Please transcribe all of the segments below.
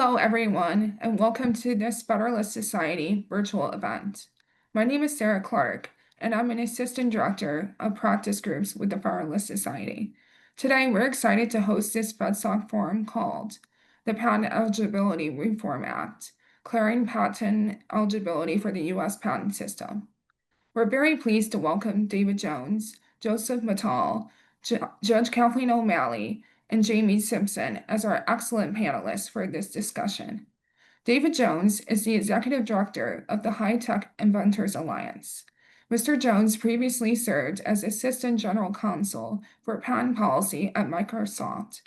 Hello, everyone, and welcome to this Federalist Society virtual event. My name is Sarah Clark, and I'm an Assistant Director of Practice Groups with the Federalist Society. Today, we're excited to host this FedSoc forum called the Patent Eligibility Reform Act, Clearing Patent Eligibility for the U.S. Patent System. We're very pleased to welcome David Jones, Joseph Matal, Judge Kathleen O'Malley, and Jamie Simpson as our excellent panelists for this discussion. David Jones is the Executive Director of the High Tech Inventors Alliance. Mr. Jones previously served as Assistant General Counsel for Patent Policy at Microsoft,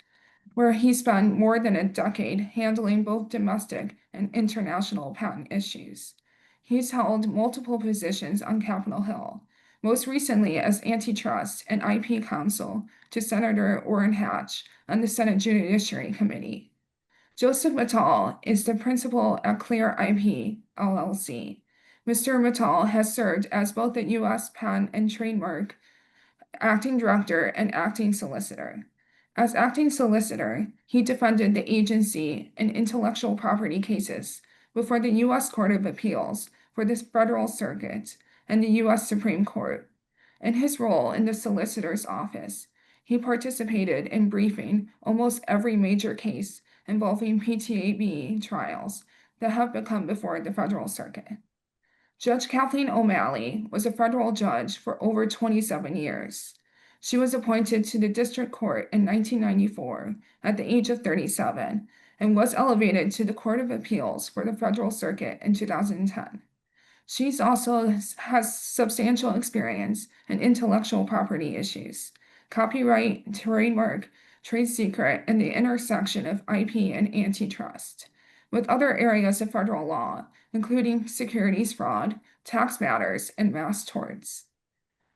where he spent more than a decade handling both domestic and international patent issues. He's held multiple positions on Capitol Hill, most recently as antitrust and IP counsel to Senator Orrin Hatch on the Senate Judiciary Committee. Joseph Matal is the principal at Clear IP, LLC. Mr. Matal has served as both the U.S. Patent and Trademark Acting Director and Acting Solicitor. As acting solicitor, he defended the agency in intellectual property cases before the U.S. Court of Appeals for the Federal Circuit and the U.S. Supreme Court. In his role in the solicitor's office, he participated in briefing almost every major case involving PTAB trials that have come before the Federal Circuit. Judge Kathleen O'Malley was a federal judge for over 27 years. She was appointed to the district court in 1994 at the age of 37 and was elevated to the Court of Appeals for the Federal Circuit in 2010. She also has substantial experience in intellectual property issues, copyright, trademark, trade secret, and the intersection of IP and antitrust, with other areas of federal law, including securities fraud, tax matters, and mass torts.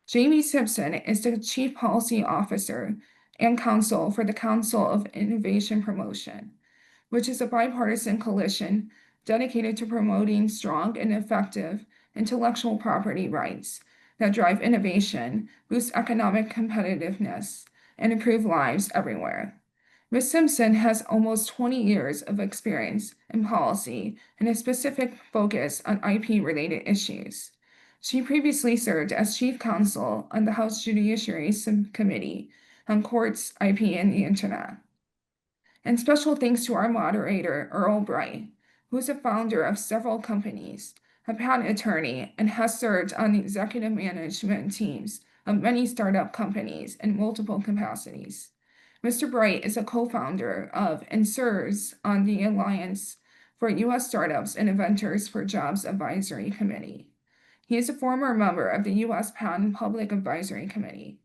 Jamie Simpson is the Chief Policy Officer and Counsel for the Council of Innovation Promotion, which is a bipartisan coalition dedicated to promoting strong and effective intellectual property rights that drive innovation, boost economic competitiveness, and improve lives everywhere. Ms. Simpson has almost 20 years of experience in policy and a specific focus on IP-related issues. She previously served as chief counsel on the House Judiciary Subcommittee on Courts, IP, and the Internet. And special thanks to our moderator, Earl, who is a founder of several companies, a patent attorney, and has served on the executive management teams of many startup companies in multiple capacities. Mr. Bright is a co-founder of and serves on the Alliance for U.S. Startups and Inventors for Jobs Advisory Committee. He is a former member of the U.S. Patent Public Advisory Committee.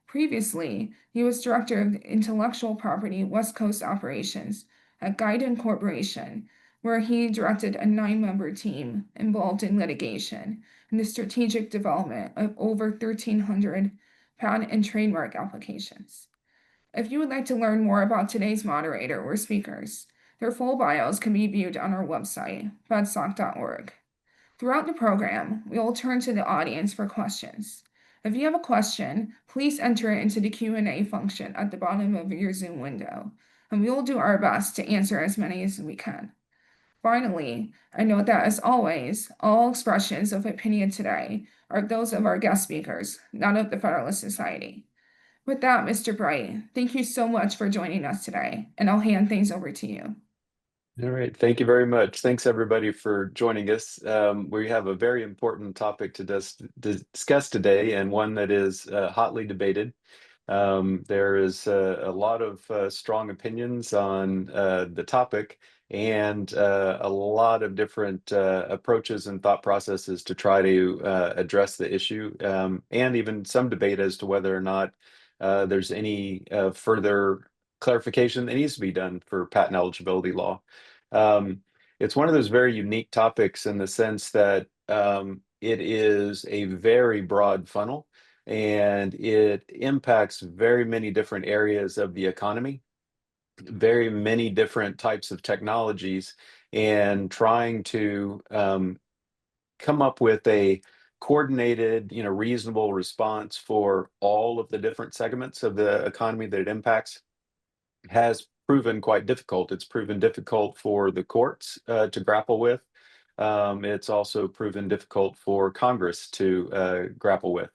Previously, he was director of intellectual property West Coast operations at Guidon Corporation, where he directed a 9-member team involved in litigation and the strategic development of over 1,300 patent and trademark applications. If you would like to learn more about today's moderator or speakers, their full bios can be viewed on our website, fedsoc.org. Throughout the program, we will turn to the audience for questions. If you have a question, please enter it into the Q&A function at the bottom of your Zoom window, and we will do our best to answer as many as we can. Finally, I note that, as always, all expressions of opinion today are those of our guest speakers, not of the Federalist Society. With that, Mr. Bright, thank you so much for joining us today, and I'll hand things over to you. All right, thank you very much. Thanks everybody for joining us. We have a very important topic to discuss today, and one that is hotly debated. There is a lot of strong opinions on the topic, and a lot of different approaches and thought processes to try to address the issue, and even some debate as to whether or not there's any further clarification that needs to be done for patent eligibility law. It's one of those very unique topics in the sense that it is a very broad funnel, and it impacts very many different areas of the economy, very many different types of technologies, and trying to come up with a coordinated, reasonable response for all of the different segments of the economy that it impacts has proven quite difficult. It's proven difficult for the courts to grapple with. It's also proven difficult for Congress to grapple with.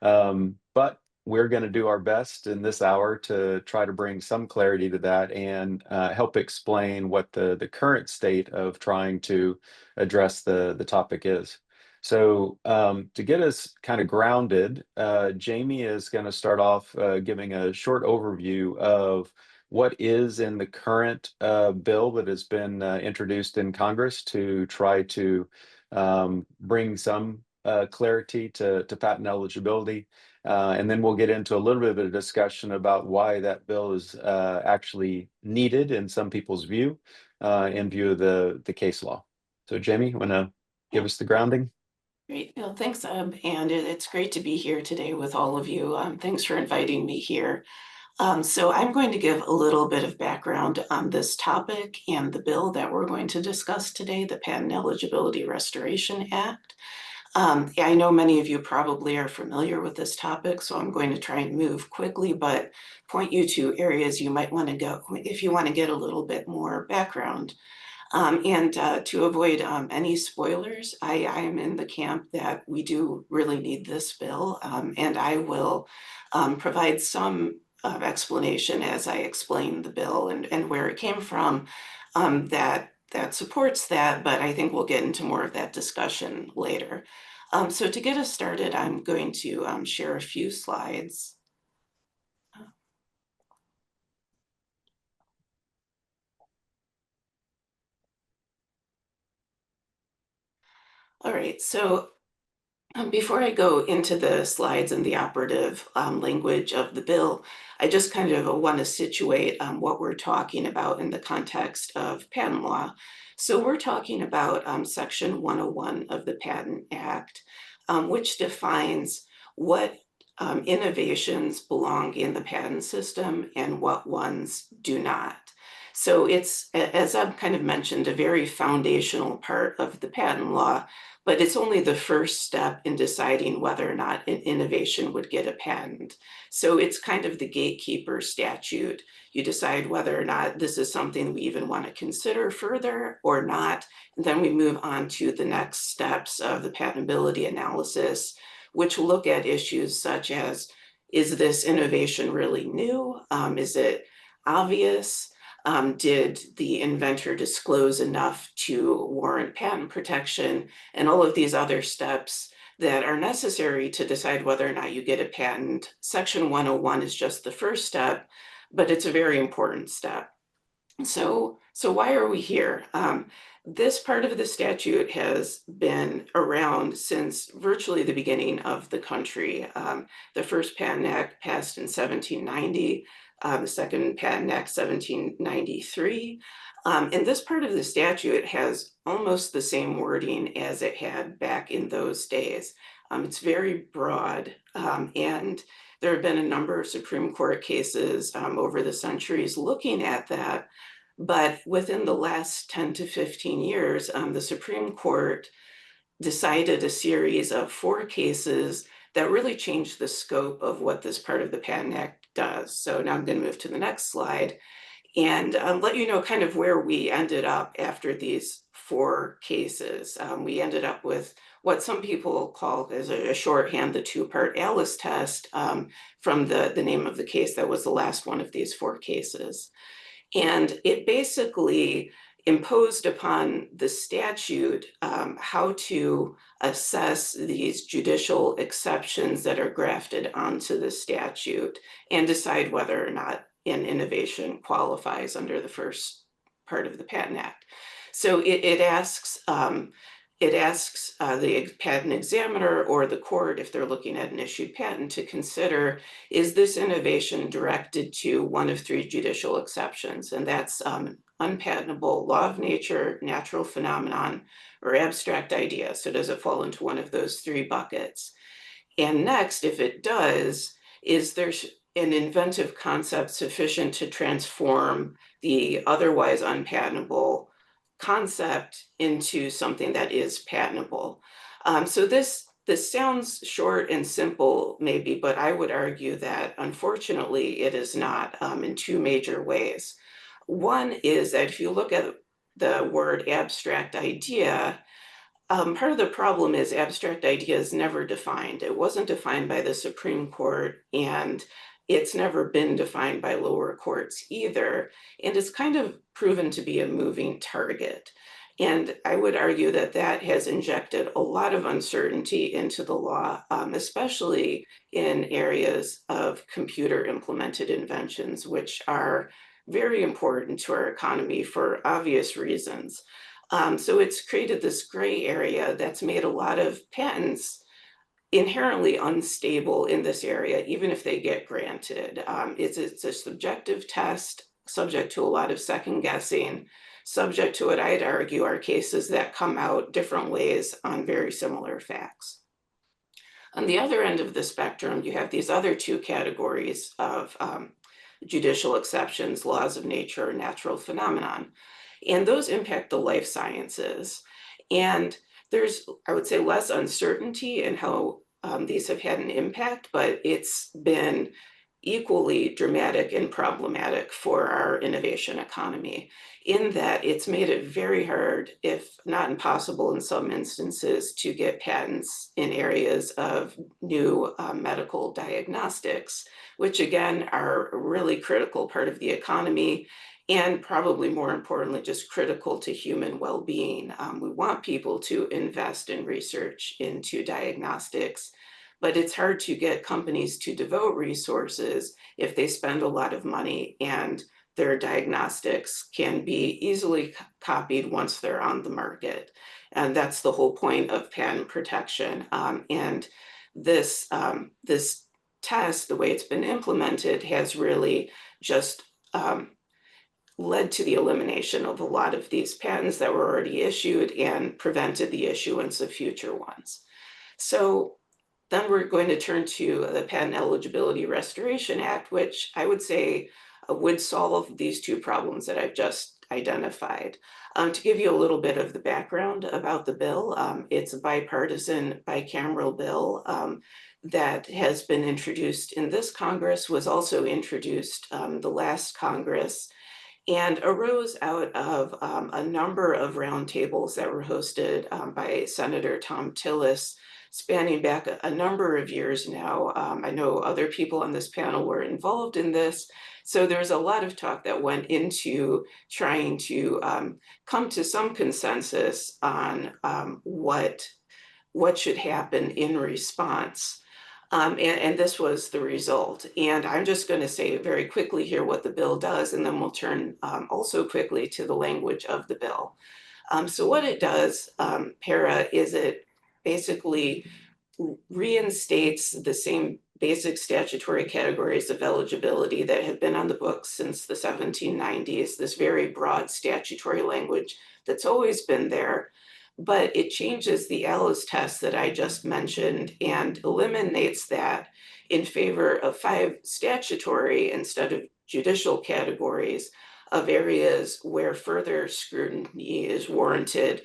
But we're going to do our best in this hour to try to bring some clarity to that and help explain what the current state of trying to address the topic is. So to get us kind of grounded, Jamie is going to start off giving a short overview of what is in the current bill that has been introduced in Congress to try to bring some clarity to patent eligibility. And then we'll get into a little bit of a discussion about why that bill is actually needed in some people's view, in view of the case law. So Jamie, you want to give us the grounding? Great. Well, thanks, and it's great to be here today with all of you. Thanks for inviting me here. So I'm going to give a little bit of background on this topic and the bill that we're going to discuss today, the Patent Eligibility Restoration Act. I know many of you probably are familiar with this topic, so I'm going to try and move quickly, but point you to areas you might want to go if you want to get a little bit more background. And to avoid any spoilers, I am in the camp that we do really need this bill, and I will provide some explanation as I explain the bill and where it came from that supports that, but I think we'll get into more of that discussion later. So to get us started, I'm going to share a few slides. All right, so before I go into the slides and the operative language of the bill, I just kind of want to situate what we're talking about in the context of patent law. So we're talking about Section 101 of the Patent Act, which defines what innovations belong in the patent system and what ones do not. So it's, as I've kind of mentioned, a very foundational part of the patent law, but it's only the first step in deciding whether or not an innovation would get a patent. So it's kind of the gatekeeper statute. You decide whether or not this is something we even want to consider further or not. And then we move on to the next steps of the patentability analysis, which look at issues such as, is this innovation really new? Is it obvious? Did the inventor disclose enough to warrant patent protection, and all of these other steps that are necessary to decide whether or not you get a patent. Section 101 is just the first step, but it's a very important step. So why are we here? This part of the statute has been around since virtually the beginning of the country. The first Patent Act passed in 1790. The second Patent Act, 1793. And this part of the statute has almost the same wording as it had back in those days. It's very broad, and there have been a number of Supreme Court cases over the centuries looking at that. But within the last 10 to 15 years, the Supreme Court decided a series of 4 cases that really changed the scope of what this part of the Patent Act does. So now I'm going to move to the next slide and let you know kind of where we ended up after these 4 cases. We ended up with what some people call as a shorthand, the 2-part Alice test, from the name of the case that was the last one of these 4 cases. And it basically imposed upon the statute how to assess these judicial exceptions that are grafted onto the statute and decide whether or not an innovation qualifies under the first part of the Patent Act. So it asks the patent examiner or the court, if they're looking at an issued patent, to consider, is this innovation directed to one of 3 judicial exceptions? And that's unpatentable, law of nature, natural phenomenon, or abstract idea. So does it fall into one of those 3 buckets? And next, if it does, is there an inventive concept sufficient to transform the otherwise unpatentable concept into something that is patentable? So this sounds short and simple, maybe, but I would argue that unfortunately it is not, in 2 major ways. One is that if you look at the word abstract idea, part of the problem is abstract idea is never defined. It wasn't defined by the Supreme Court, and it's never been defined by lower courts either. And it's kind of proven to be a moving target. And I would argue that that has injected a lot of uncertainty into the law, especially in areas of computer implemented inventions, which are very important to our economy for obvious reasons. So it's created this gray area that's made a lot of patents inherently unstable in this area, even if they get granted. It's a subjective test, subject to a lot of second guessing, subject to what I'd argue are cases that come out different ways on very similar facts. On the other end of the spectrum, you have these other two categories of judicial exceptions, laws of nature, natural phenomenon. And those impact the life sciences. And there's, I would say, less uncertainty in how these have had an impact, but it's been equally dramatic and problematic for our innovation economy, in that it's made it very hard, if not impossible in some instances, to get patents in areas of new medical diagnostics, which again are a really critical part of the economy, and probably more importantly, just critical to human well-being. We want people to invest in research into diagnostics, but it's hard to get companies to devote resources if they spend a lot of money and their diagnostics can be easily copied once they're on the market. And that's the whole point of patent protection. And this test, the way it's been implemented, has really just led to the elimination of a lot of these patents that were already issued and prevented the issuance of future ones. So then we're going to turn to the Patent Eligibility Restoration Act, which I would say would solve these two problems that I've just identified. To give you a little bit of the background about the bill, it's a bipartisan, bicameral bill that has been introduced in this Congress, was also introduced the last Congress, and arose out of a number of roundtables that were hosted by Senator Tom Tillis, spanning back a number of years now. I know other people on this panel were involved in this, so there's a lot of talk that went into trying to come to some consensus on what should happen in response. And this was the result. And I'm just going to say very quickly here what the bill does, and then we'll turn also quickly to the language of the bill. So what it does, PERA, is it basically reinstates the same basic statutory categories of eligibility that have been on the books since the 1790s, this very broad statutory language that's always been there. But it changes the Alice test that I just mentioned and eliminates that in favor of 5 statutory instead of judicial categories of areas where further scrutiny is warranted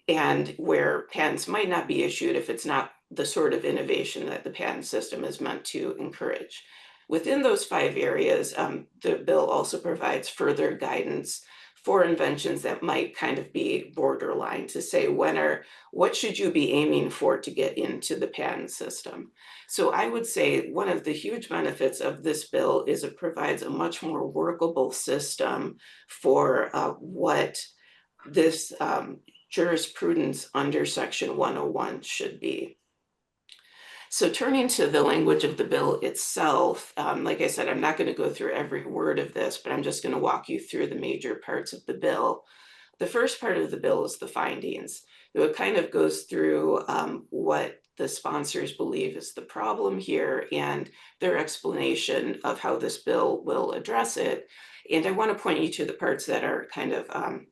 and where patents might not be issued if it's not the sort of innovation that the patent system is meant to encourage. Within those 5 areas, the bill also provides further guidance for inventions that might kind of be borderline, to say what should you be aiming for to get into the patent system. So I would say one of the huge benefits of this bill is it provides a much more workable system for what this jurisprudence under Section 101 should be. So turning to the language of the bill itself, like I said, I'm not going to go through every word of this, but I'm just going to walk you through the major parts of the bill. The first part of the bill is the findings. It kind of goes through what the sponsors believe is the problem here and their explanation of how this bill will address it. And I want to point you to the parts that are kind of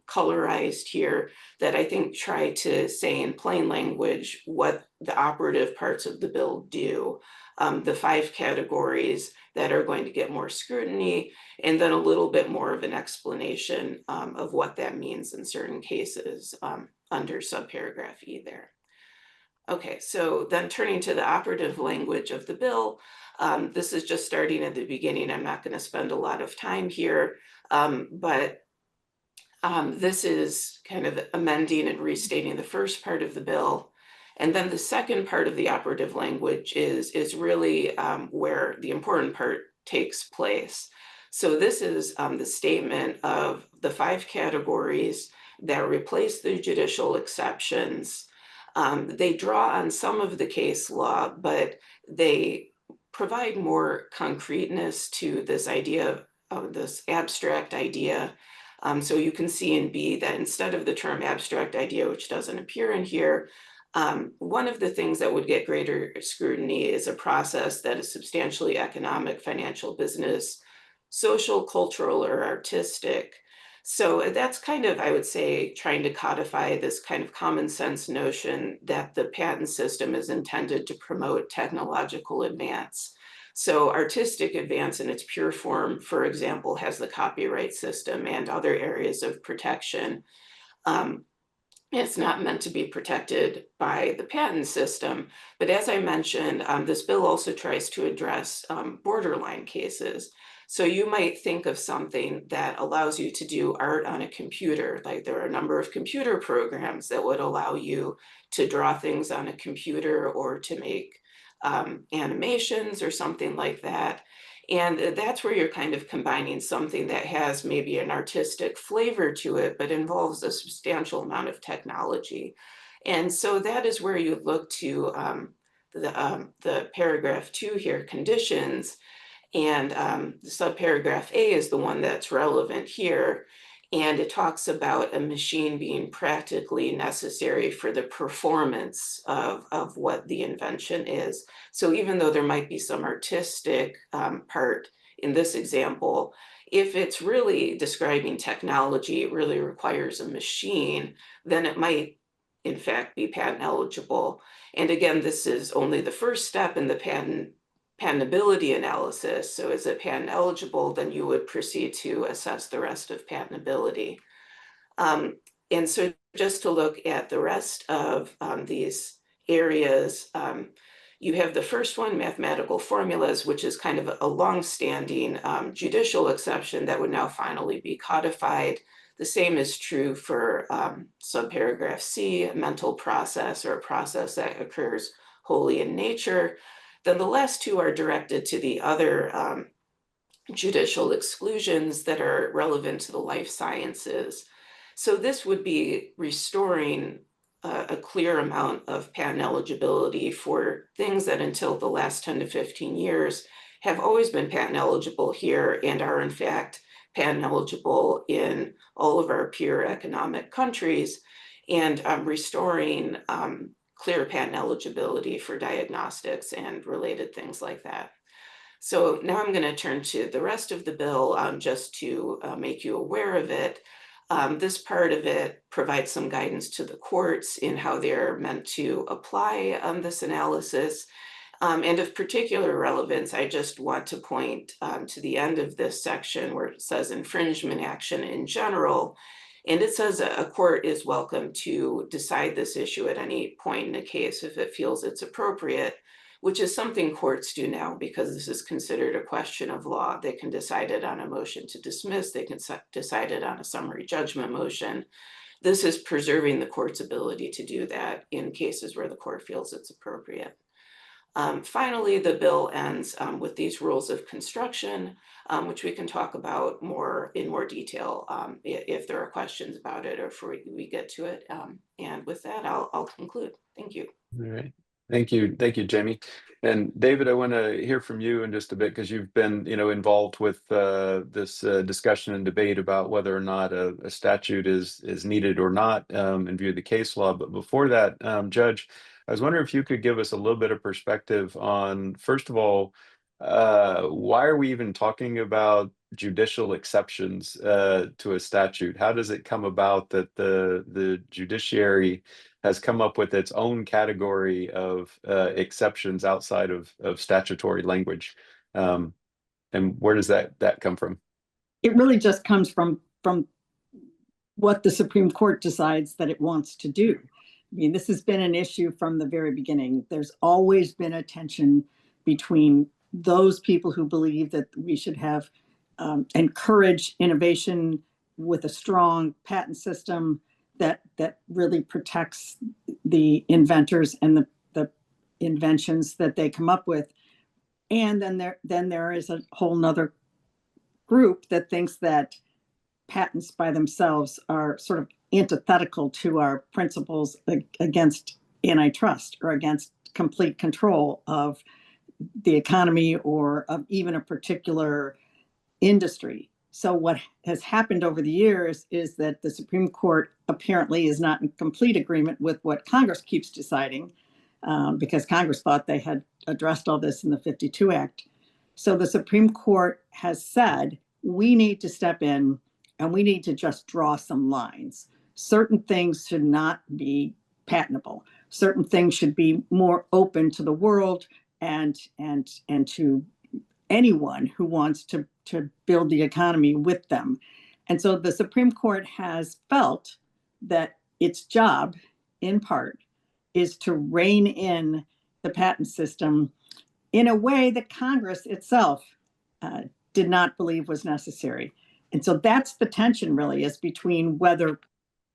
colorized here that I think try to say in plain language what the operative parts of the bill do. The 5 categories that are going to get more scrutiny, and then a little bit more of an explanation of what that means in certain cases under subparagraph E there. Okay, so then turning to the operative language of the bill, this is just starting at the beginning. I'm not going to spend a lot of time here, but this is kind of amending and restating the first part of the bill. And then the second part of the operative language is really where the important part takes place. So this is the statement of the 5 categories that replace the judicial exceptions. They draw on some of the case law, but they provide more concreteness to this idea of this abstract idea. So you can see in B that instead of the term abstract idea, which doesn't appear in here, one of the things that would get greater scrutiny is a process that is substantially economic, financial, business, social, cultural, or artistic. So that's kind of, I would say, trying to codify this kind of common sense notion that the patent system is intended to promote technological advance. So artistic advance in its pure form, for example, has the copyright system and other areas of protection. It's not meant to be protected by the patent system. But as I mentioned, this bill also tries to address borderline cases. So you might think of something that allows you to do art on a computer. Like there are a number of computer programs that would allow you to draw things on a computer or to make animations or something like that. And that's where you're kind of combining something that has maybe an artistic flavor to it, but involves a substantial amount of technology. And so that is where you look to the paragraph 2 here, conditions. And the subparagraph A is the one that's relevant here. And it talks about a machine being practically necessary for the performance of what the invention is. So even though there might be some artistic part in this example, if it's really describing technology, it really requires a machine, then it might in fact be patent eligible. And again, this is only the first step in the patentability analysis. So is it patent eligible? Then you would proceed to assess the rest of patentability. And so just to look at the rest of these areas, you have the first one, mathematical formulas, which is kind of a long-standing judicial exception that would now finally be codified. The same is true for subparagraph C, a mental process or a process that occurs wholly in nature. Then the last 2 are directed to the other judicial exclusions that are relevant to the life sciences. So this would be restoring a clear amount of patent eligibility for things that until the last 10 to 15 years have always been patent eligible here and are in fact patent eligible in all of our peer economic countries, and restoring clear patent eligibility for diagnostics and related things like that. So now I'm going to turn to the rest of the bill just to make you aware of it. This part of it provides some guidance to the courts in how they're meant to apply this analysis. And of particular relevance, I just want to point to the end of this section where it says infringement action in general. And it says a court is welcome to decide this issue at any point in a case if it feels it's appropriate, which is something courts do now because this is considered a question of law. They can decide it on a motion to dismiss. They can decide it on a summary judgment motion. This is preserving the court's ability to do that in cases where the court feels it's appropriate. Finally, the bill ends with these rules of construction, which we can talk about in more detail if there are questions about it or if we get to it. And with that, I'll conclude. Thank you. All right. Thank you, Jamie. And David, I want to hear from you in just a bit because you've been, involved with this discussion and debate about whether or not a statute is needed or not in view of the case law. But before that, Judge, I was wondering if you could give us a little bit of perspective on, first of all, why are we even talking about judicial exceptions to a statute? How does it come about that the judiciary has come up with its own category of exceptions outside of statutory language? And where does that come from? It really just comes from what the Supreme Court decides that it wants to do. mean, this has been an issue from the very beginning. There's always been a tension between those people who believe that we should have encourage innovation with a strong patent system that really protects the inventors and the inventions that they come up with. And then there is a whole nother group that thinks that patents by themselves are sort of antithetical to our principles against antitrust or against complete control of the economy or of even a particular industry. So what has happened over the years is that the Supreme Court apparently is not in complete agreement with what Congress keeps deciding, because Congress thought they had addressed all this in the 52 Act. So the Supreme Court has said, we need to step in and we need to just draw some lines. Certain things should not be patentable. Certain things should be more open to the world and to anyone who wants to build the economy with them. And so the Supreme Court has felt that its job, in part, is to rein in the patent system in a way that Congress itself did not believe was necessary. And so that's the tension really, is between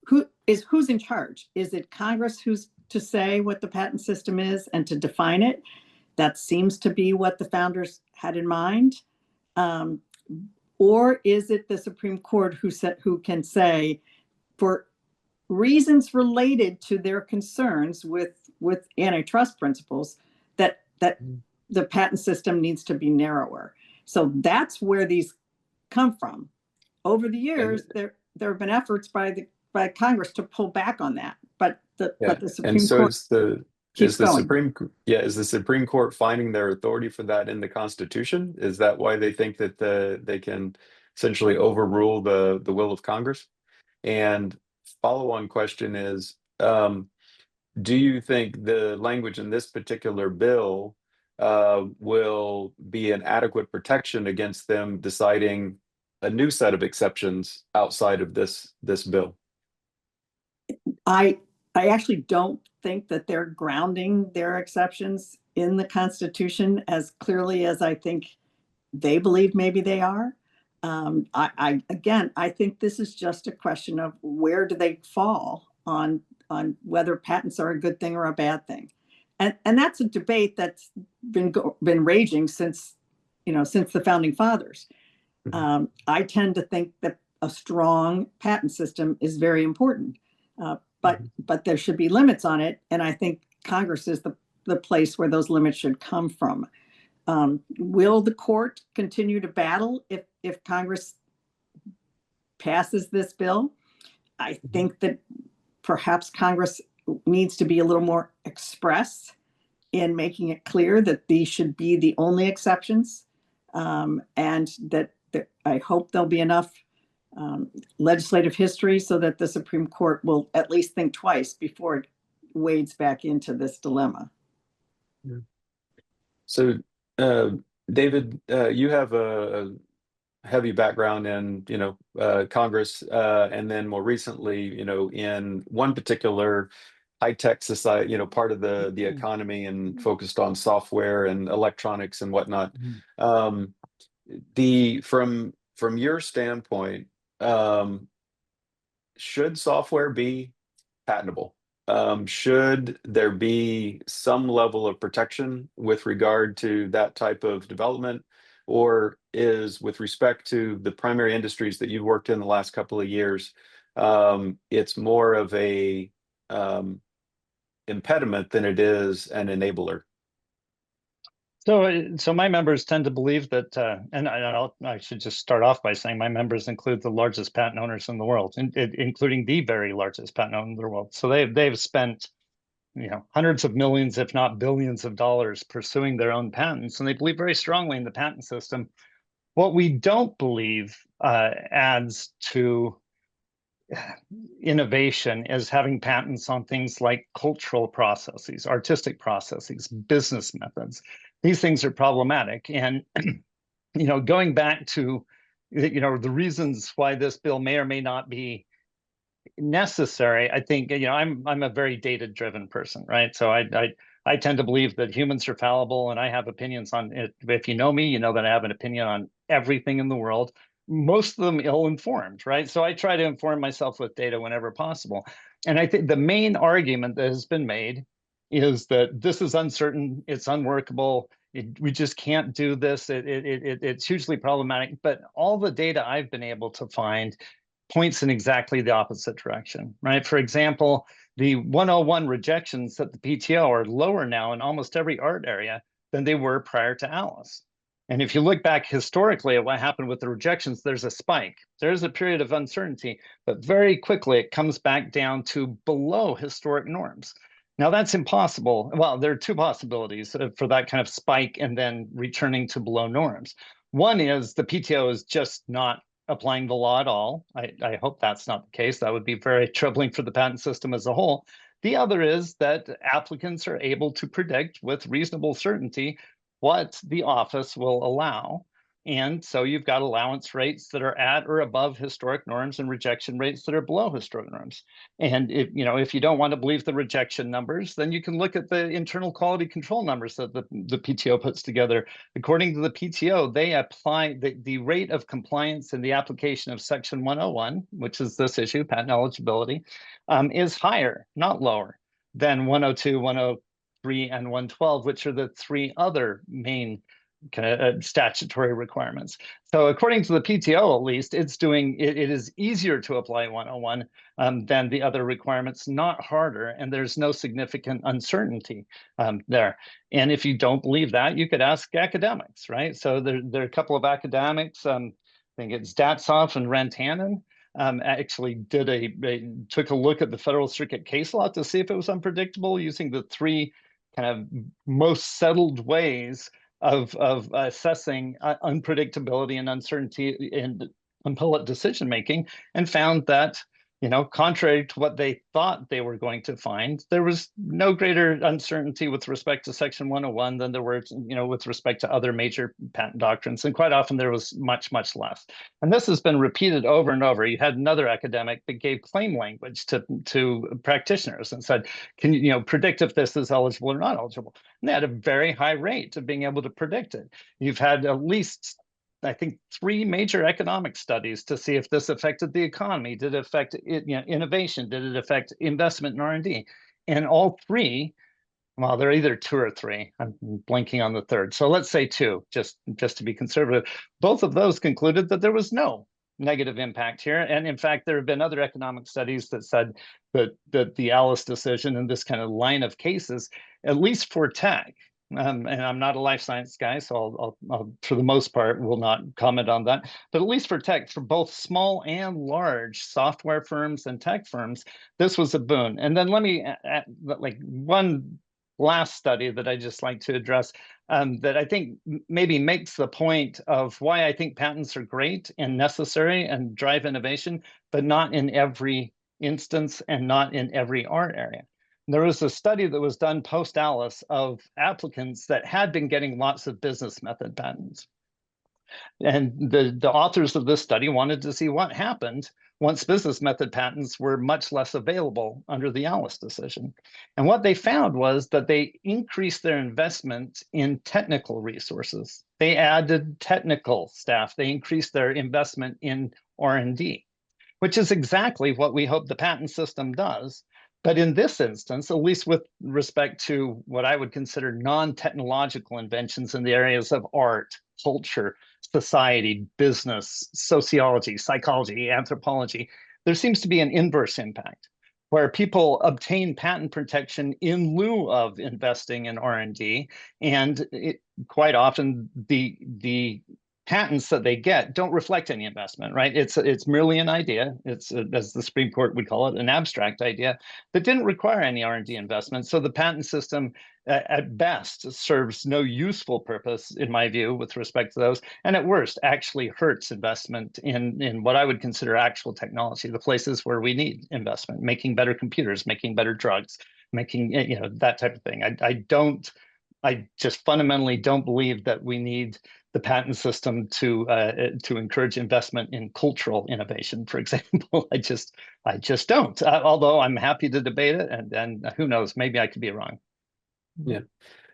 who's in charge. Is it Congress who's to say what the patent system is and to define it? That seems to be what the founders had in mind. Or is it the Supreme Court who can say, for reasons related to their concerns with antitrust principles, that the patent system needs to be narrower? So that's where these come from. Over the years, there have been efforts by Congress to pull back on that, but the Supreme Court is the Supreme Court finding their authority for that in the Constitution? Is that why they think that they can essentially overrule the will of Congress? And follow-on question is, do you think the language in this particular bill will be an adequate protection against them deciding a new set of exceptions outside of this bill? I actually don't think that they're grounding their exceptions in the Constitution as clearly as I think they believe maybe they are. I think this is just a question of where do they fall on whether patents are a good thing or a bad thing, and that's a debate that's been raging since the founding fathers. I tend to think that a strong patent system is very important, but there should be limits on it, and I think Congress is the place where those limits should come from. Will the court continue to battle if Congress passes this bill? I think that perhaps Congress needs to be a little more express in making it clear that these should be the only exceptions, and that I hope there'll be enough legislative history so that the Supreme Court will at least think twice before it wades back into this dilemma. Yeah. So, David, you have a heavy background in Congress, and then more recently, in one particular high-tech society, part of the economy, and focused on software and electronics and whatnot. From your standpoint, should software be patentable? Should there be some level of protection with regard to that type of development, or is, with respect to the primary industries that you've worked in the last couple of years, it's more of a impediment than it is an enabler? So my members tend to believe that, and I should just start off by saying my members include the largest patent owners in the world, including the very largest patent owner in the world. So they've spent hundreds of millions, if not billions of dollars pursuing their own patents, and they believe very strongly in the patent system. What we don't believe adds to innovation is having patents on things like cultural processes, artistic processes, business methods. These things are problematic. And going back to the reasons why this bill may or may not be necessary. I think, you know, I'm a very data-driven person, right? So I tend to believe that humans are fallible, and I have opinions on it. If you know me, you know that I have an opinion on everything in the world, most of them ill-informed, right? So I try to inform myself with data whenever possible. And I think the main argument that has been made is that this is uncertain, it's unworkable, we just can't do this, it's hugely problematic. But all the data I've been able to find points in exactly the opposite direction, right? For example, the 101 rejections at the PTO are lower now in almost every art area than they were prior to Alice. And if you look back historically at what happened with the rejections, there's a spike. There's a period of uncertainty, but very quickly it comes back down to below historic norms. Now that's impossible. Well, there are two possibilities for that kind of spike and then returning to below norms. One is the PTO is just not applying the law at all. I hope that's not the case. That would be very troubling for the patent system as a whole. The other is that applicants are able to predict with reasonable certainty what the office will allow. And so you've got allowance rates that are at or above historic norms and rejection rates that are below historic norms. And if you don't want to believe the rejection numbers, then you can look at the internal quality control numbers that the PTO puts together. According to the PTO, they apply the rate of compliance in the application of Section 101, which is this issue, patent eligibility, is higher, not lower, than 102, 103, and 112, which are the three other main kind of statutory requirements. So according to the PTO, at least, it is easier to apply 101 than the other requirements, not harder, and there's no significant uncertainty there. And if you don't believe that, you could ask academics, right? So there are a couple of academics, I think it's Datsov and Rantanen, actually took a look at the Federal Circuit case law to see if it was unpredictable using the three kind of most settled ways of assessing unpredictability and uncertainty in appellate decision making, and found that, contrary to what they thought they were going to find, there was no greater uncertainty with respect to Section 101 than there were, with respect to other major patent doctrines. And quite often there was much, much less. And this has been repeated over and over. You had another academic that gave claim language to practitioners and said, can you predict if this is eligible or not eligible? And they had a very high rate of being able to predict it. You've had at least, I think, 3 major economic studies to see if this affected the economy. Did it affect innovation? Did it affect investment in R&D? And all 3, well, they're either 2 or 3. I'm blanking on the third. So let's say 2, just to be conservative. Both of those concluded that there was no negative impact here. And in fact, there have been other economic studies that said that the Alice decision and this kind of line of cases, at least for tech, and I'm not a life science guy, so I'll for the most part will not comment on that. But at least for tech, for both small and large software firms and tech firms, this was a boon. And then let me add, like, one last study that I just like to address that I think maybe makes the point of why I think patents are great and necessary and drive innovation, but not in every instance and not in every art area. There was a study that was done post-Alice of applicants that had been getting lots of business method patents. And the authors of this study wanted to see what happened once business method patents were much less available under the Alice decision. And what they found was that they increased their investment in technical resources. They added technical staff. They increased their investment in R&D, which is exactly what we hope the patent system does. But in this instance, at least with respect to what I would consider non-technological inventions in the areas of art, culture, society, business, sociology, psychology, anthropology, there seems to be an inverse impact where people obtain patent protection in lieu of investing in R&D, and quite often the patents that they get don't reflect any investment, right? It's merely an idea. It's, as the Supreme Court would call it, an abstract idea that didn't require any R&D investment. So the patent system, at best, serves no useful purpose, in my view, with respect to those, and at worst, actually hurts investment in what I would consider actual technology, the places where we need investment, making better computers, making better drugs, making that type of thing. I just fundamentally don't believe that we need the patent system to encourage investment in cultural innovation, for example. I just don't. Although I'm happy to debate it, and who knows, maybe I could be wrong. Yeah.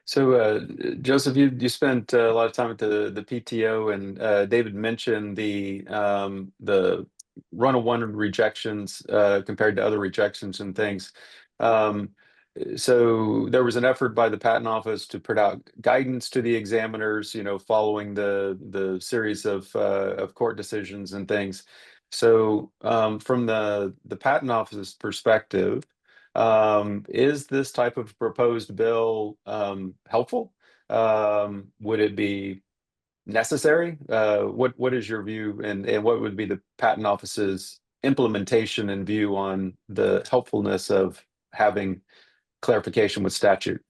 So, Joseph, you spent a lot of time at the PTO, and David mentioned the run of one rejections compared to other rejections and things. Um, so there was an effort by the Patent Office to put out guidance to the examiners, following the series of court decisions and things. So, from the Patent Office's perspective, is this type of proposed bill helpful? Would it be necessary? What is your view, and what would be the Patent Office's implementation and view on the helpfulness of having clarification with statute?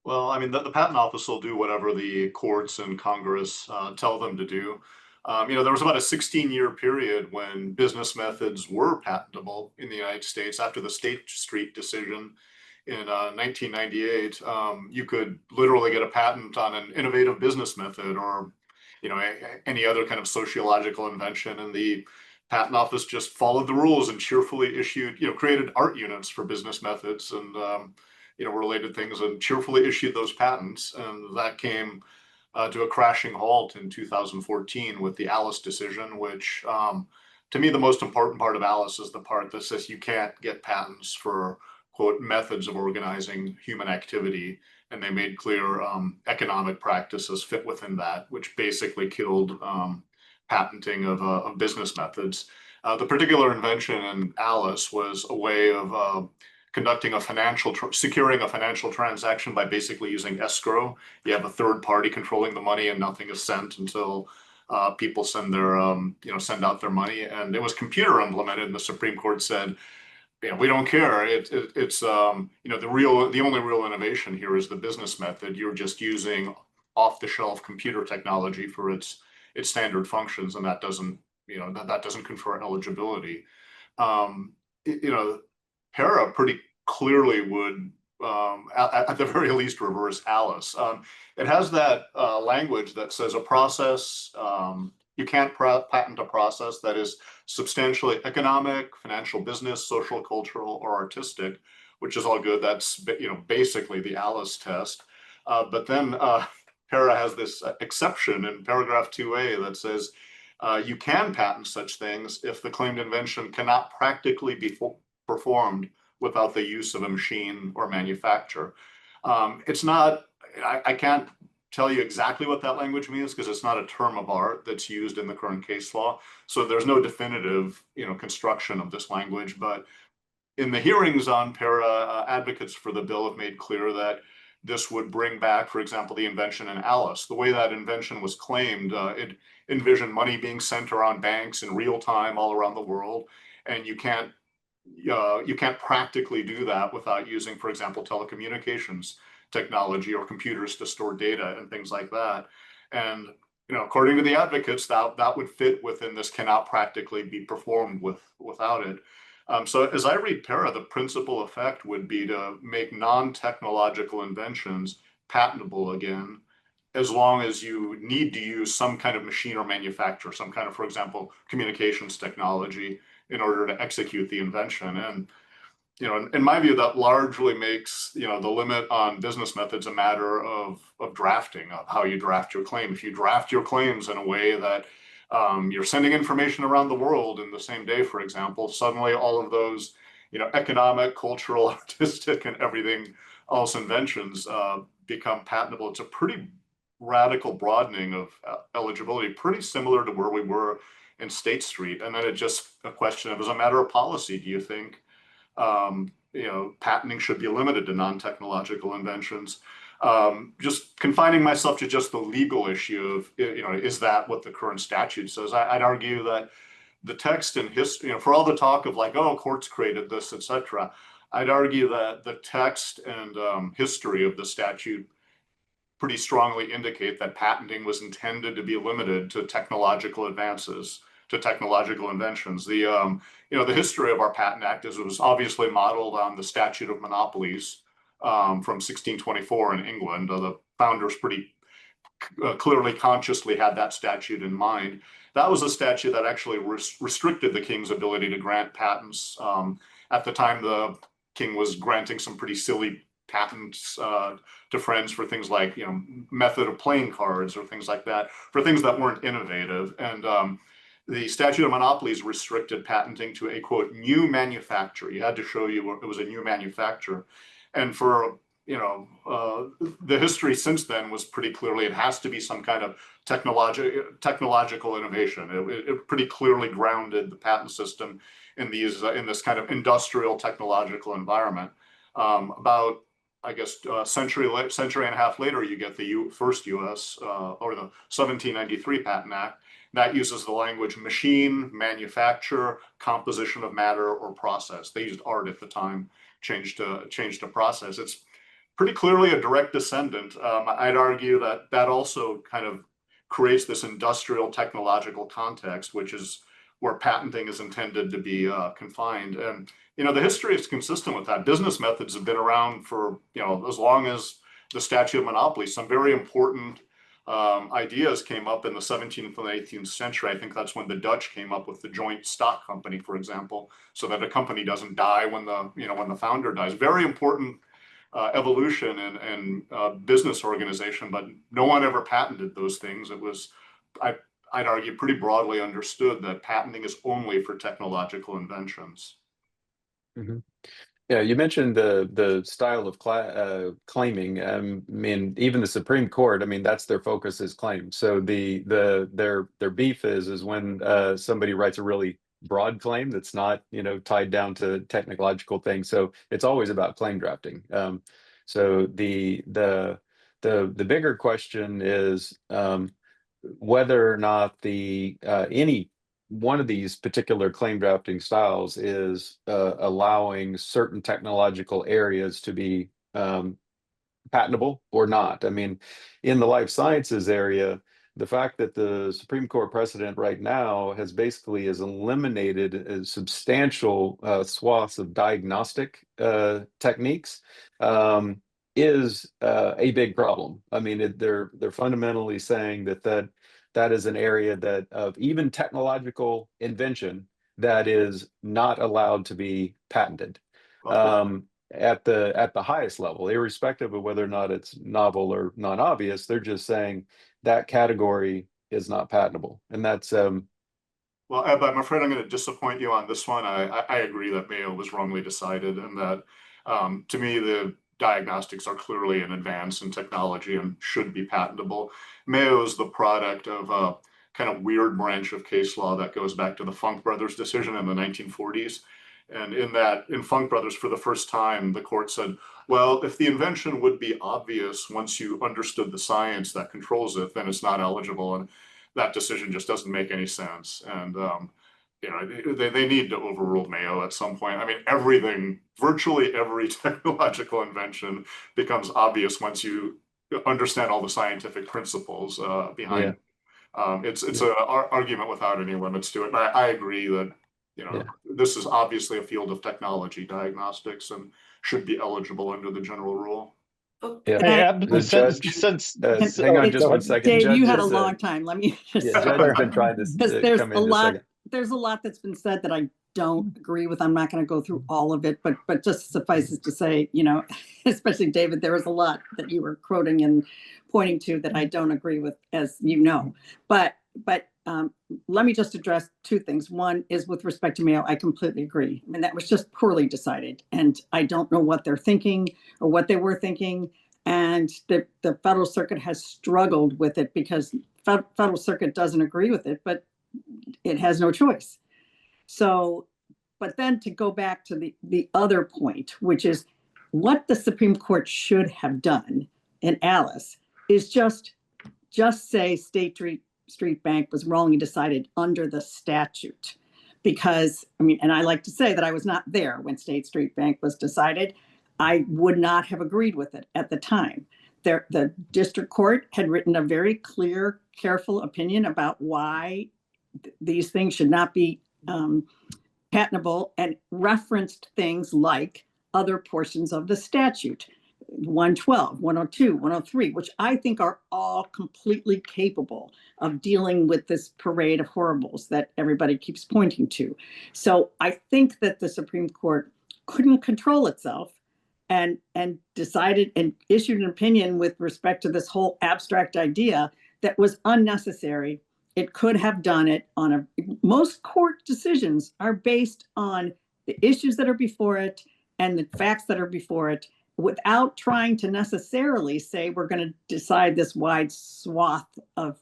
Well, I mean, the Patent Office will do whatever the courts and Congress tell them to do. There was about a 16-year period when business methods were patentable in the United States after the State Street decision in 1998. You could literally get a patent on an innovative business method or, any other kind of sociological invention, and the Patent Office just followed the rules and cheerfully issued, created art units for business methods and related things, and cheerfully issued those patents. And that came to a crashing halt in 2014 with the Alice decision, which to me, the most important part of Alice is the part that says you can't get patents for, quote, methods of organizing human activity. And they made clear economic practices fit within that, which basically killed patenting of business methods. The particular invention in Alice was a way of securing a financial transaction by basically using escrow. You have a third party controlling the money, and nothing is sent until people send out their money. And it was computer implemented, and the Supreme Court said, we don't care. It's the only real innovation here is the business method. You're just using off-the-shelf computer technology for its standard functions, and that doesn't confer eligibility. PERA pretty clearly would, at the very least, reverse Alice. It has that language that says a process, you can't patent a process that is substantially economic, financial, business, social, cultural, or artistic, which is all good. That's basically the Alice test. But then PERA has this exception in paragraph 2A that says you can patent such things if the claimed invention cannot practically be performed without the use of a machine or manufacturer. It's not, I can't tell you exactly what that language means because it's not a term of art that's used in the current case law. So there's no definitive, construction of this language. But in the hearings on PERA, advocates for the bill have made clear that this would bring back, for example, the invention in Alice. The way that invention was claimed, it envisioned money being sent around banks in real time all around the world, and you can't practically do that without using, for example, telecommunications technology or computers to store data and things like that. And according to the advocates, that would fit within this cannot practically be performed without it. So as I read PERA, the principal effect would be to make non-technological inventions patentable again, as long as you need to use some kind of machine or manufacturer, some kind of, for example, communications technology in order to execute the invention. And in my view, that largely makes the limit on business methods a matter of drafting, of how you draft your claim. If you draft your claims in a way that you're sending information around the world in the same day, for example, suddenly all of those economic, cultural, artistic, and everything else inventions become patentable. It's a pretty radical broadening of eligibility, pretty similar to where we were in State Street. And then it's just a question of, as a matter of policy, do you think patenting should be limited to non-technological inventions? Just confining myself to just the legal issue of, is that what the current statute says? I'd argue that the text and history, for all the talk of like, oh, courts created this, etc., I'd argue that the text and history of the statute pretty strongly indicate that patenting was intended to be limited to technological advances, to technological inventions. The history of our Patent Act is it was obviously modeled on the statute of monopolies from 1624 in England. The founders pretty clearly consciously had that statute in mind. That was a statute that actually restricted the king's ability to grant patents. At the time, the king was granting some pretty silly patents to friends for things like, method of playing cards or things like that, for things that weren't innovative. And the statute of monopolies restricted patenting to a, quote, new manufacturer. You had to show it was a new manufacturer. And for the history since then was pretty clearly it has to be some kind of technological innovation. It pretty clearly grounded the patent system in this kind of industrial technological environment. About, I guess, century and a half later, you get the first U.S. Or the 1793 Patent Act that uses the language machine, manufacture, composition of matter, or process. They used art at the time, changed to process. It's pretty clearly a direct descendant. I'd argue that also kind of creates this industrial technological context, which is where patenting is intended to be confined. And the history is consistent with that. Business methods have been around for as long as the statute of monopoly. Some very important ideas came up in the 17th and 18th century. I think that's when the Dutch came up with the joint stock company, for example, so that a company doesn't die when the founder dies. Very important evolution and business organization, but no one ever patented those things. It was, I'd argue, pretty broadly understood that patenting is only for technological inventions. Mm-hmm. Yeah, you mentioned the style of claiming. I mean, even the Supreme Court, I mean, that's their focus is claim. So their beef is when somebody writes a really broad claim that's not tied down to technological things. So it's always about claim drafting. So the bigger question is whether or not any one of these particular claim drafting styles is allowing certain technological areas to be patentable or not. I mean, in the life sciences area, the fact that the Supreme Court precedent right now has eliminated a substantial swaths of diagnostic techniques is a big problem. I mean, they're fundamentally saying that is an area of even technological invention that is not allowed to be patented. At the highest level, irrespective of whether or not it's novel or non-obvious, they're just saying that category is not patentable. And that's well, Eb, I'm afraid I'm going to disappoint you on this one. I agree that Mayo was wrongly decided, and that to me the diagnostics are clearly an advance in technology and should be patentable. Mayo is the product of a kind of weird branch of case law that goes back to the Funk Brothers decision in the 1940s. And in Funk Brothers, for the first time, the court said, well, if the invention would be obvious once you understood the science that controls it, then it's not eligible. And that decision just doesn't make any sense. And they need to overrule Mayo at some point. I mean, virtually every technological invention becomes obvious once you understand all the scientific principles behind it. It's an argument without any limits to it. And I agree that this is obviously a field of technology, diagnostics, and should be eligible under the general rule. Yeah. Hang on just 1 second. Dave, Judge you had a long time. Let me just Judge has been trying to come in a second. There's a lot that's been said that I don't agree with. I'm not going to go through all of it, but just suffices to say, especially David, there was a lot that you were quoting and pointing to that I don't agree with, as you know. But let me just address two things. One is with respect to Mayo, I completely agree. I mean, that was just poorly decided, and I don't know what they're thinking or what they were thinking. And the Federal Circuit has struggled with it because Federal Circuit doesn't agree with it, but it has no choice. So, but then to go back to the other point, which is what the Supreme Court should have done in Alice is just say State Street Bank was wrongly decided under the statute. Because, and I like to say that I was not there when State Street Bank was decided. I would not have agreed with it at the time. The district court had written a very clear, careful opinion about why these things should not be patentable and referenced things like other portions of the statute. 112, 102, 103, which I think are all completely capable of dealing with this parade of horribles that everybody keeps pointing to. So I think that the Supreme Court couldn't control itself and decided and issued an opinion with respect to this whole abstract idea that was unnecessary. It could have done it on a, most court decisions are based on the issues that are before it and the facts that are before it, without trying to necessarily say we're going to decide this wide swath of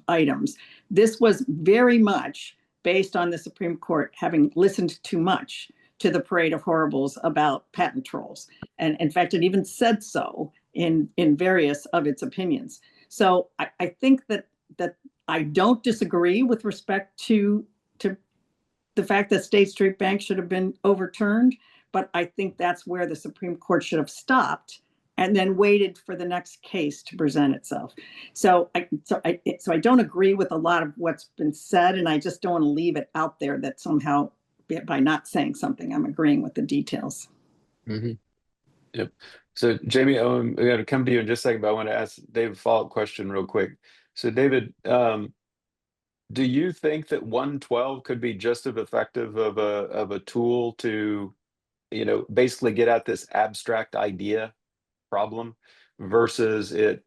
items. This was very much based on the Supreme Court having listened too much to the parade of horribles about patent trolls. And in fact, it even said so in various of its opinions. So I think that I don't disagree with respect to the fact that State Street Bank should have been overturned, but I think that's where the Supreme Court should have stopped and then waited for the next case to present itself. So I don't agree with a lot of what's been said, and I just don't want to leave it out there that somehow by not saying something, I'm agreeing with the details. Mm-hmm. Yep. So Jamie, I'm going to come to you in just a second, but I want to ask David a follow-up question real quick. So David, do you think that 112 could be just as effective of a tool to, basically get at this abstract idea problem versus it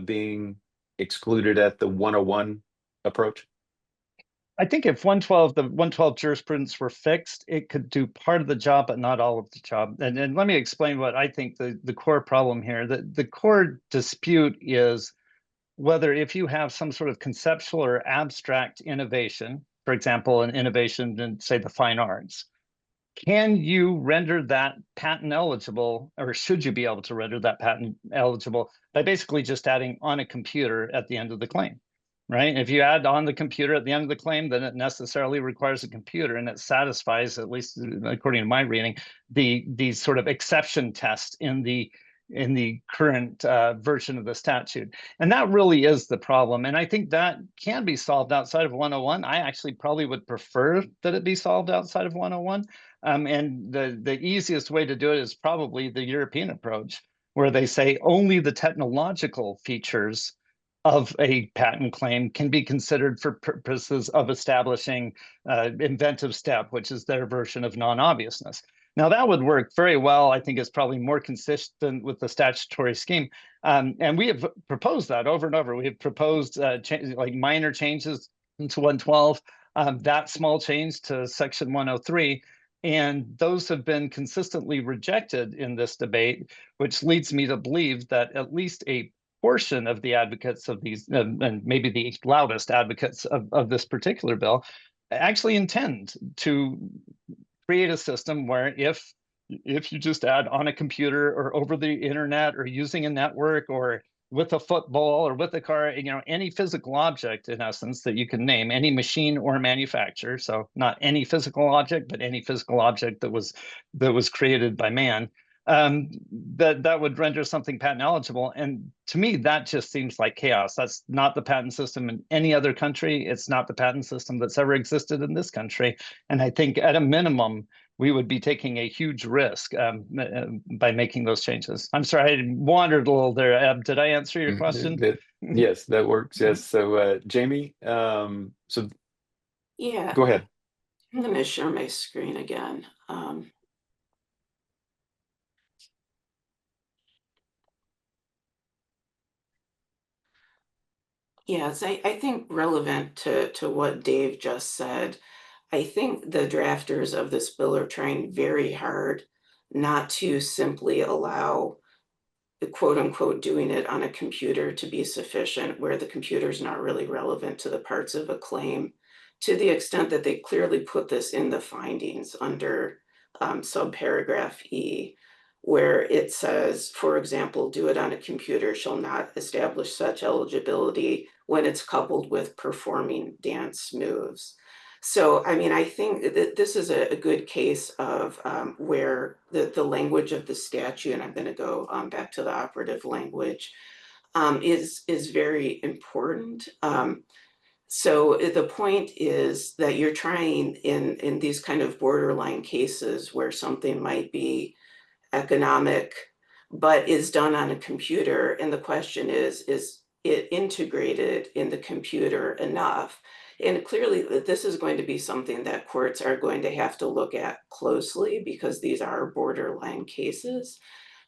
being excluded at the 101 approach? I think if the 112 jurisprudence were fixed, it could do part of the job, but not all of the job. And let me explain what I think the core problem here. The core dispute is whether if you have some sort of conceptual or abstract innovation, for example, an innovation in, say, the fine arts, can you render that patent eligible, or should you be able to render that patent eligible by basically just adding on a computer at the end of the claim? Right? If you add on the computer at the end of the claim, then it necessarily requires a computer, and it satisfies, at least according to my reading, the sort of exception test in the current version of the statute. And that really is the problem. And I think that can be solved outside of 101. I actually probably would prefer that it be solved outside of 101. And the easiest way to do it is probably the European approach, where they say only the technological features of a patent claim can be considered for purposes of establishing inventive step, which is their version of non-obviousness. Now that would work very well. I think it's probably more consistent with the statutory scheme. And we have proposed that over and over. We have proposed like minor changes into 112, that small change to section 103. And those have been consistently rejected in this debate, which leads me to believe that at least a portion of the advocates of these, and maybe the loudest advocates of this particular bill, actually intend to create a system where if you just add on a computer or over the internet or using a network or with a football or with a car, any physical object, in essence, that you can name, any machine or manufacturer, so not any physical object, but any physical object that was created by man, that would render something patent eligible. And to me, that just seems like chaos. That's not the patent system in any other country. It's not the patent system that's ever existed in this country. And I think at a minimum, we would be taking a huge risk by making those changes. I'm sorry, I wandered a little there. Eb, did I answer your question? Yes, that works. Yes. So Jamie, so Yeah, go ahead. I'm going to share my screen again. Yes, I think relevant to what Dave just said, I think the drafters of this bill are trying very hard not to simply allow the quote unquote doing it on a computer to be sufficient, where the computer is not really relevant to the parts of a claim, to the extent that they clearly put this in the findings under subparagraph E, where it says, for example, do it on a computer shall not establish such eligibility when it's coupled with performing dance moves. So, I mean, I think that this is a good case of where the language of the statute, and I'm going to go back to the operative language, is very important. So the point is that you're trying in these kind of borderline cases where something might be economic, but is done on a computer. And the question is it integrated in the computer enough? And clearly this is going to be something that courts are going to have to look at closely because these are borderline cases.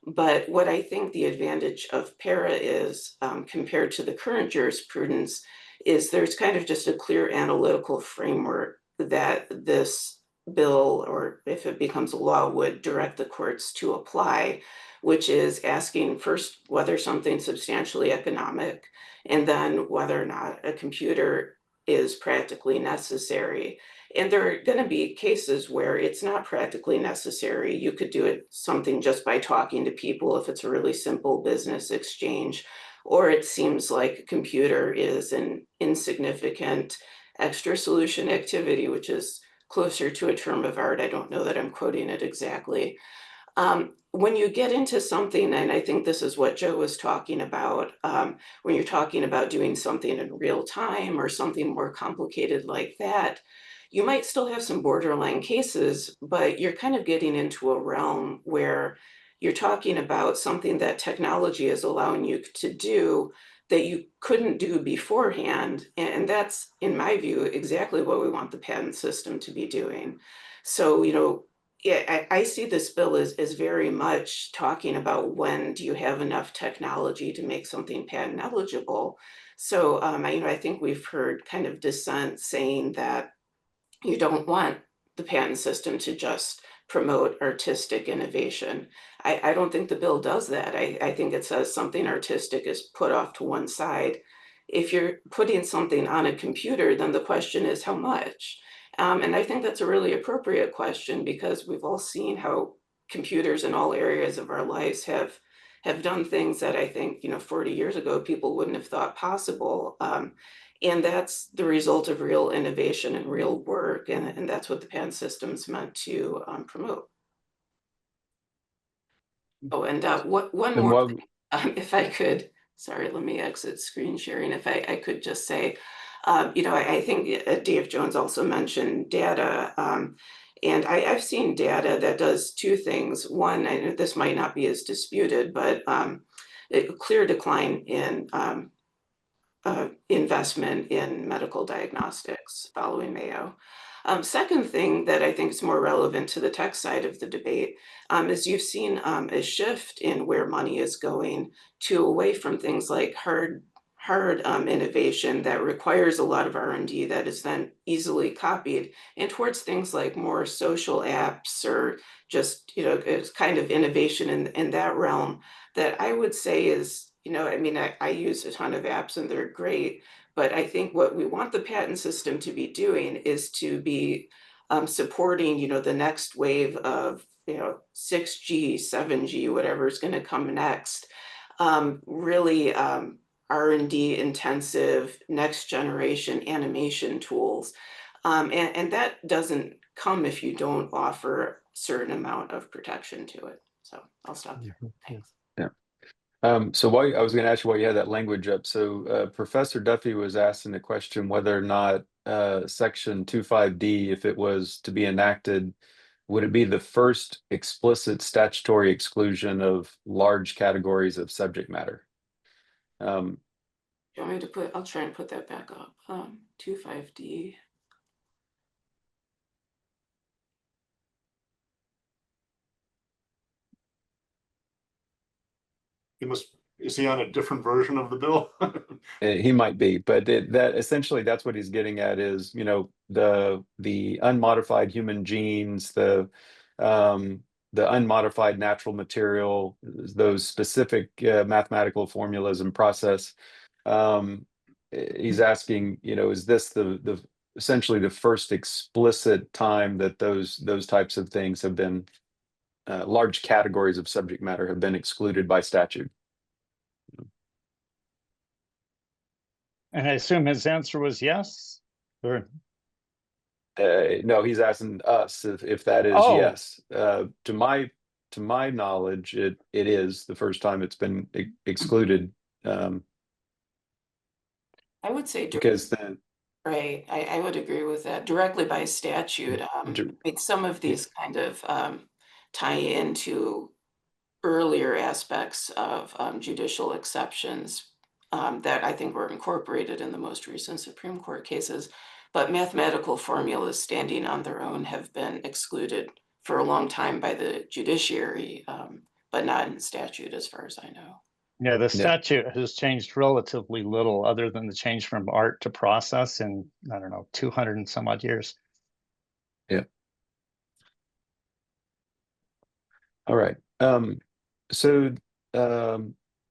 But what I think the advantage of PERA is compared to the current jurisprudence is there's kind of just a clear analytical framework that this bill, or if it becomes a law, would direct the courts to apply, which is asking first whether something's substantially economic, and then whether or not a computer is practically necessary. And there are going to be cases where it's not practically necessary. You could do it something just by talking to people if it's a really simple business exchange, or it seems like a computer is an insignificant extra solution activity, which is closer to a term of art. I don't know that I'm quoting it exactly. When you get into something, and I think this is what Joe was talking about, when you're talking about doing something in real time or something more complicated like that, you might still have some borderline cases, but you're kind of getting into a realm where you're talking about something that technology is allowing you to do that you couldn't do beforehand. And that's, in my view, exactly what we want the patent system to be doing. So, yeah, I see this bill as very much talking about when do you have enough technology to make something patent eligible. So, I think we've heard kind of dissent saying that you don't want the patent system to just promote artistic innovation. I don't think the bill does that. I think it says something artistic is put off to one side. If you're putting something on a computer, then the question is how much? And I think that's a really appropriate question because we've all seen how computers in all areas of our lives have done things that I think, 40 years ago, people wouldn't have thought possible. And that's the result of real innovation and real work. And that's what the patent system's meant to promote. Oh, and one And more what, thing, if I could, sorry, let me exit screen sharing. If I could just say, I think Dave Jones also mentioned data. And I've seen data that does two things. One, this might not be as disputed, but a clear decline in investment in medical diagnostics following Mayo. Second thing that I think is more relevant to the tech side of the debate is you've seen a shift in where money is going to away from things like hard innovation that requires a lot of R&D that is then easily copied, and towards things like more social apps or just it's kind of innovation in that realm that I would say is I use a ton of apps and they're great, but I think what we want the patent system to be doing is to be supporting, the next wave of, 6G, 7G, whatever is going to come next. Really R&D intensive, next generation animation tools. And that doesn't come if you don't offer a certain amount of protection to it. So I'll stop there. Thanks. yeah. So why I was going to ask you why you had that language up. So Professor Duffy was asking the question whether or not Section 25D, if it was to be enacted, would it be the first explicit statutory exclusion of large categories of subject matter? Do you want me to put? I'll try and put that back up. 25D. Is he on a different version of the bill? He might be, but that essentially that's what he's getting at is, the unmodified human genes, the unmodified natural material, those specific mathematical formulas and process. He's asking, is this the essentially the first explicit time that those types of things have been large categories of subject matter have been excluded by statute? And I assume his answer was yes? Or No, he's asking us if that is yes. To my knowledge, it is the first time it's been excluded. I would say Because then right. I would agree with that. Directly by statute. Some of these kind of tie into earlier aspects of judicial exceptions that I think were incorporated in the most recent Supreme Court cases. But mathematical formulas standing on their own have been excluded for a long time by the judiciary, but not in statute as far as I know. Yeah, the Yeah. statute has changed relatively little other than the change from art to process in, I don't know, 200 and some odd years. Yeah. All right. So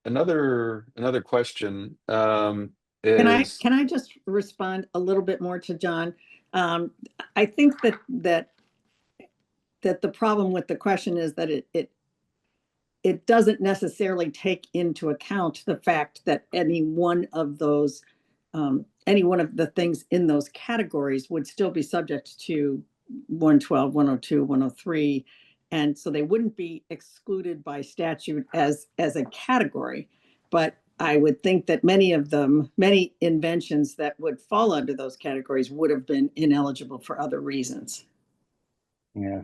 another question is, Can I just respond a little bit more to John? I think that the problem with the question is that it doesn't necessarily take into account the fact that any one of the things in those categories would still be subject to 112, 102, 103. And so they wouldn't be excluded by statute as a category. But I would think that many inventions that would fall under those categories would have been ineligible for other reasons. Yeah.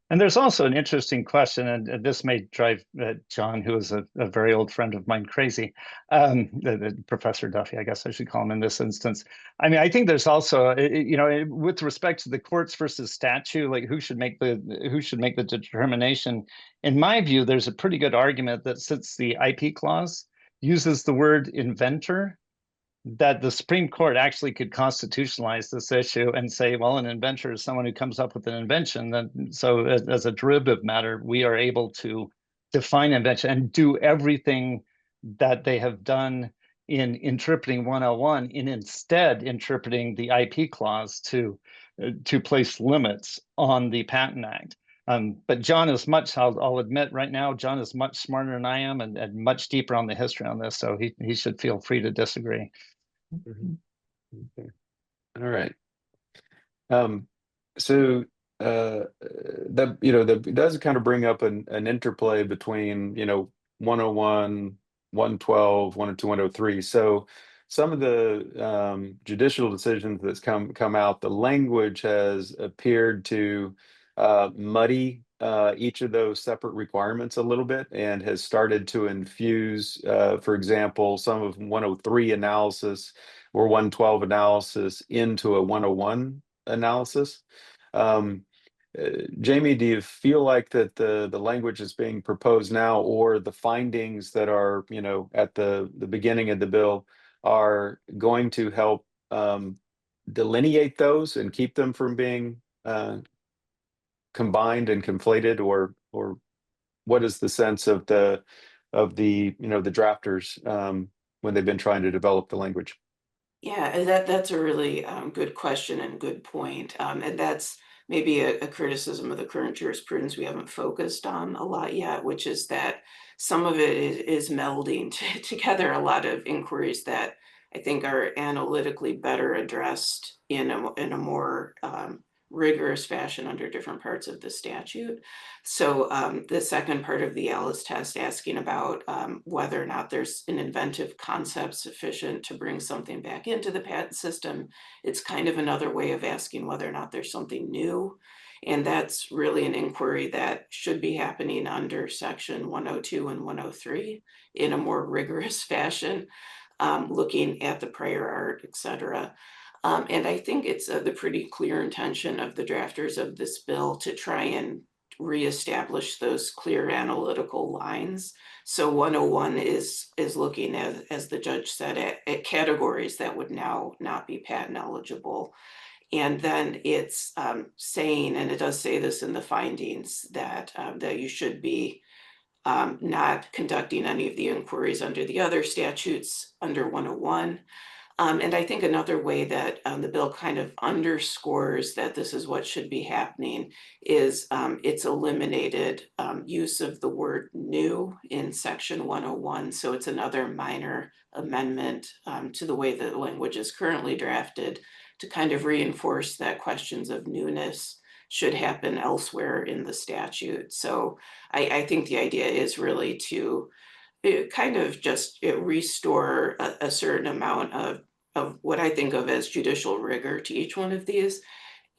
And there's also an interesting question, and this may drive John, who is a very old friend of mine, crazy. Professor Duffy, I guess I should call him in this instance. I mean, I think there's also, with respect to the courts versus statute, like who should make the determination. In my view, there's a pretty good argument that since the IP clause uses the word inventor, that the Supreme Court actually could constitutionalize this issue and say, well, an inventor is someone who comes up with an invention. So as a derivative matter, we are able to define invention and do everything that they have done in interpreting 101 in instead interpreting the IP clause to place limits on the Patent Act. But John is I'll admit right now, John is much smarter than I am and much deeper on the history on this. So he should feel free to disagree. Okay. All right. So that does kind of bring up an interplay between 101, 112, 102, 103. So some of the judicial decisions that's come out, the language has appeared to muddy each of those separate requirements a little bit and has started to infuse, for example, some of 103 analysis or 112 analysis into a 101 analysis. Jamie, do you feel like that the language is being proposed now, or the findings that are at the beginning of the bill are going to help delineate those and keep them from being combined and conflated, or what is the sense of the drafters when they've been trying to develop the language? Yeah, that's a really good question and good point. And that's maybe a criticism of the current jurisprudence we haven't focused on a lot yet, which is that some of it is melding together a lot of inquiries that I think are analytically better addressed in a more rigorous fashion under different parts of the statute. So the second part of the Alice test, asking about whether or not there's an inventive concept sufficient to bring something back into the patent system, it's kind of another way of asking whether or not there's something new. And that's really an inquiry that should be happening under section 102 and 103 in a more rigorous fashion, looking at the prior art, et cetera. And I think it's the pretty clear intention of the drafters of this bill to try and reestablish those clear analytical lines. So 101 is looking at, as the judge said, at categories that would now not be patent eligible. And then it's saying, and it does say this in the findings, that you should be not conducting any of the inquiries under the other statutes under 101. And I think another way that the bill kind of underscores that this is what should be happening is it's eliminated use of the word new in section 101. So it's another minor amendment to the way the language is currently drafted to kind of reinforce that questions of newness should happen elsewhere in the statute. So I think the idea is really to kind of just restore a certain amount of what I think of as judicial rigor to each one of these.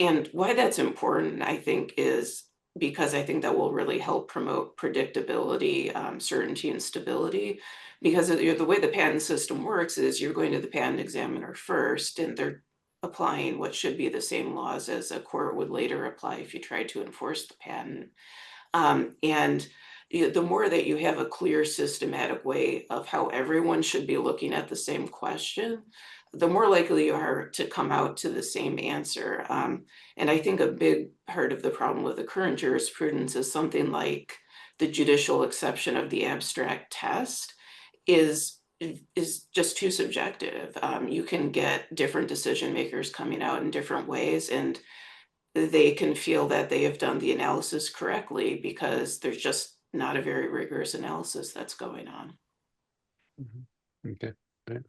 And why that's important, I think, is because I think that will really help promote predictability, certainty, and stability. Because the way the patent system works is you're going to the patent examiner first, and they're applying what should be the same laws as a court would later apply if you try to enforce the patent. And the more that you have a clear, systematic way of how everyone should be looking at the same question, the more likely you are to come out to the same answer. And I think a big part of the problem with the current jurisprudence is something like the judicial exception of the abstract test is just too subjective. You can get different decision makers coming out in different ways, and they can feel that they have done the analysis correctly because there's just not a very rigorous analysis that's going on. Okay. Right.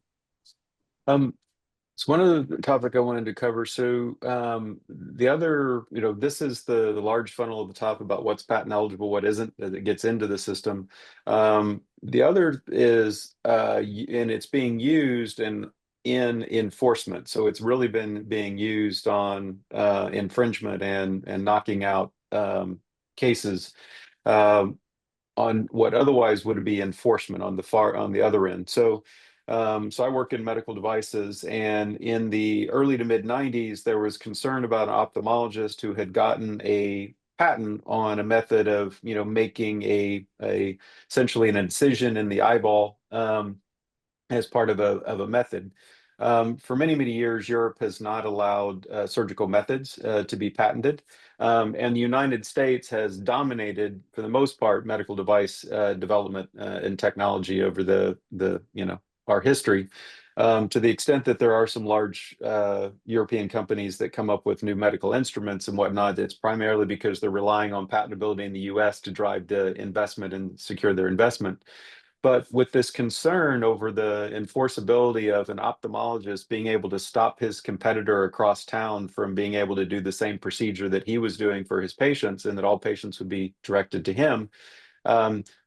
So one of the topic I wanted to cover. So the other, this is the large funnel at the top about what's patent eligible, what isn't, as it gets into the system. The other is, and it's being used in enforcement. So it's really been being used on infringement and knocking out cases on what otherwise would be enforcement on the other end. So I work in medical devices, and in the early to mid 90s, there was concern about an ophthalmologist who had gotten a patent on a method of, making a essentially an incision in the eyeball as part of a method. For many, many years, Europe has not allowed surgical methods to be patented. And the United States has dominated, for the most part, medical device development and technology over our history, to the extent that there are some large European companies that come up with new medical instruments and whatnot. It's primarily because they're relying on patentability in the US to drive the investment and secure their investment. But with this concern over the enforceability of an ophthalmologist being able to stop his competitor across town from being able to do the same procedure that he was doing for his patients, and that all patients would be directed to him,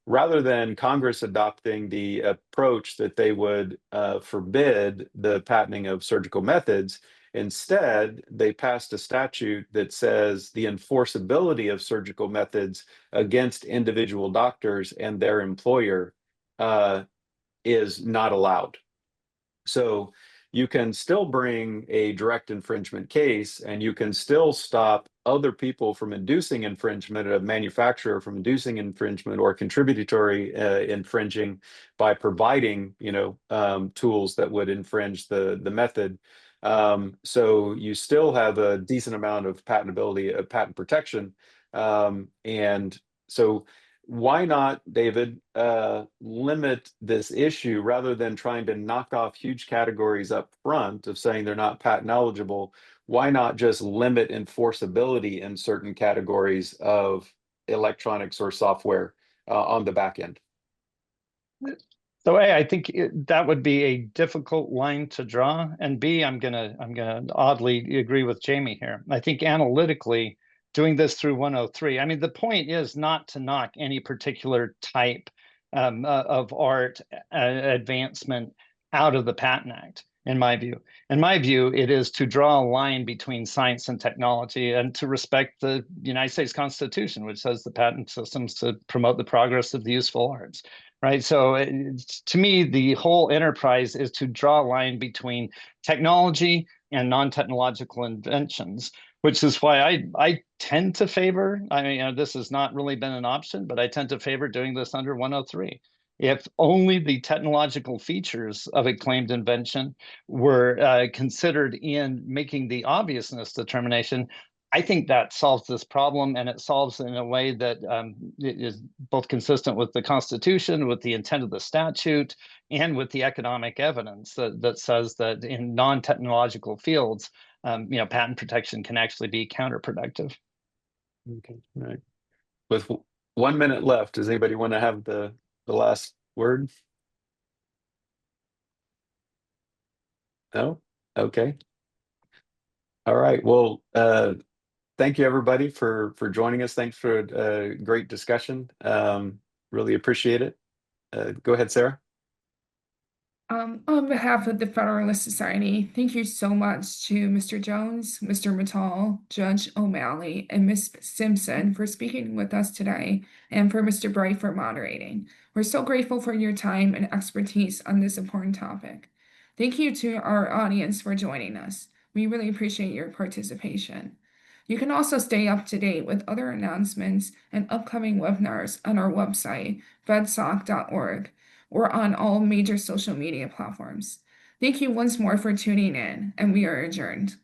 rather than Congress adopting the approach that they would forbid the patenting of surgical methods, instead, they passed a statute that says the enforceability of surgical methods against individual doctors and their employer is not allowed. So you can still bring a direct infringement case, and you can still stop other people from inducing infringement, a manufacturer from inducing infringement or contributory infringing by providing, tools that would infringe the method. So you still have a decent amount of patentability, patent protection. And so why not, David, limit this issue rather than trying to knock off huge categories up front of saying they're not patent eligible? Why not just limit enforceability in certain categories of electronics or software on the back end? So A, I think that would be a difficult line to draw, and B, I'm gonna oddly agree with Jamie here. I think analytically, doing this through 103, I mean, the point is not to knock any particular type of art advancement out of the Patent Act, in my view. In my view, it is to draw a line between science and technology and to respect the United States Constitution, which says the patent system's to promote the progress of the useful arts. Right. So to me, the whole enterprise is to draw a line between technology and non-technological inventions, which is why I tend to favor, I mean, this has not really been an option, but I tend to favor doing this under 103. If only the technological features of a claimed invention were considered in making the obviousness determination, I think that solves this problem, and it solves in a way that is both consistent with the Constitution, with the intent of the statute, and with the economic evidence that says that in non-technological fields, patent protection can actually be counterproductive. Okay, all right. With 1 minute left, does anybody want to have the last word? No? Okay. All right. Well, thank you, everybody, for joining us. Thanks for a great discussion. Really appreciate it. Go ahead, Sarah. On behalf of the Federalist Society, thank you so much to Mr. Jones, Mr. Matal, Judge O'Malley, and Ms. Simpson for speaking with us today, and for Mr. Bright for moderating. We're so grateful for your time and expertise on this important topic. Thank you to our audience for joining us. We really appreciate your participation. You can also stay up to date with other announcements and upcoming webinars on our website, fedsoc.org, or on all major social media platforms. Thank you once more for tuning in, and we are adjourned.